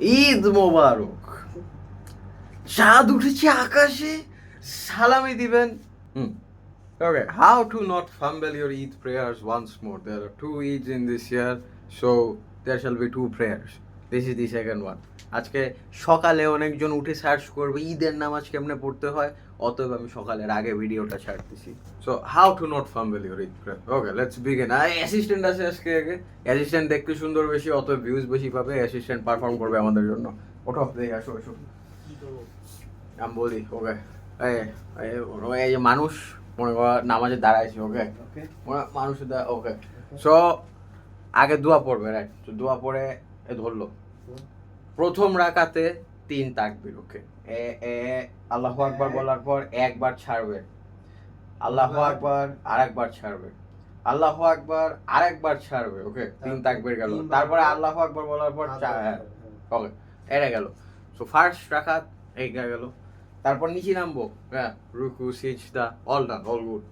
ঈদ মোবারক। চাঁদ উঠেছে আকাশে, সালামি দিবেন। Okay, how to not fumble your Eid prayers once more? There are 2 Eids in this year, so there shall be 2 prayers. This is the second one. আজকে সকালে অনেকজন উঠে সার্চ করবে ঈদের নামাজ কেমনে পড়তে হয়, অতএব আমি সকালের আগে ভিডিওটা ছাড়তেছি। So how to not fumble your Eid prayer. Okay, let's begin. Assistant আছে আজকে, আগে অ্যাসিস্ট্যান্ট দেখতে সুন্দর বেশি, অতএব ভিউজ বেশি পাবে। অ্যাসিস্ট্যান্ট পারফর্ম করবে আমাদের জন্য। ওঠো, দেখে আসো এসো। আমি বলি ওকে, এই যে মানুষ মনে করো নামাজে দাঁড়াইছে, ওকে মানুষের ওকে। সো আগে দোয়া পড়বে, রাইট? তো দোয়া পড়ে ধরলো প্রথম রাকাতে 3 তাকবীর, ওকে। আল্লাহু আকবার বলার পর একবার ছাড়বে, আল্লাহু আকবার আরেকবার ছাড়বে, আল্লাহু আকবার আরেকবার ছাড়বে, ওকে। 3 তাকবীর গেল। তারপরে আল্লাহু আকবার বলার পর ওকে, এটা গেল। সো ফার্স্ট রাকাত এই গেল। তারপর নিচে নামবো, হ্যাঁ, রুকু সিজদা all done, all good.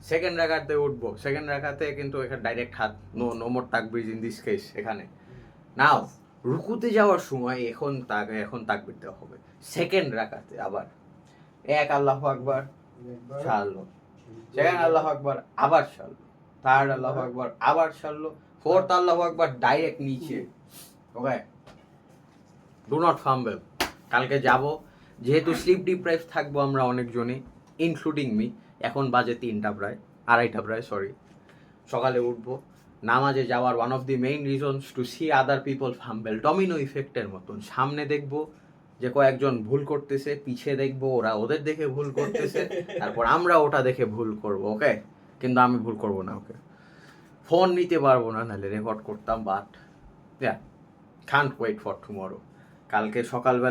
Second রাকাতে উঠবো। সেকেন্ড রাকাতে কিন্তু এখানে ডাইরেক্ট হাত, নো মোর তাকবীর ইন দিস কেস। এখানে নাও রুকুতে যাওয়ার সময় এখন তাকবীর দেওয়া হবে। সেকেন্ড রাকাতে আবার এক আল্লাহু আকবার ছাড়লো, সেকেন্ড আল্লাহু আকবার আবার ছাড়লো, থার্ড আল্লাহু আকবার আবার ছাড়লো, ফোর্থ আল্লাহু আকবার ডাইরেক্ট নিচে, ওকে। Do not fumble. কালকে যাব, যেহেতু স্লিপ ডিপ্রাইভ থাকবো আমরা অনেকজনই, ইনক্লুডিং মি। এখন বাজে 3টা প্রায়, 2:30 প্রায়, সরি। সকালে উঠবো, নামাজে যাওয়ার one of the main reasons to see other people fumble, domino ইফেক্টের মতন। সামনে দেখবো যে কয়েকজন ভুল করতেছে, পিছে দেখবো ওরা ওদের দেখে ভুল করতেছে, তারপর আমরা ওটা দেখে ভুল করব, ওকে। কিন্তু আমি ভুল করব না, ওকে। ফোন নিতে পারবো না, নাহলে রেকর্ড করতাম, but can't wait for tomorrow. কালকে সকালবেলা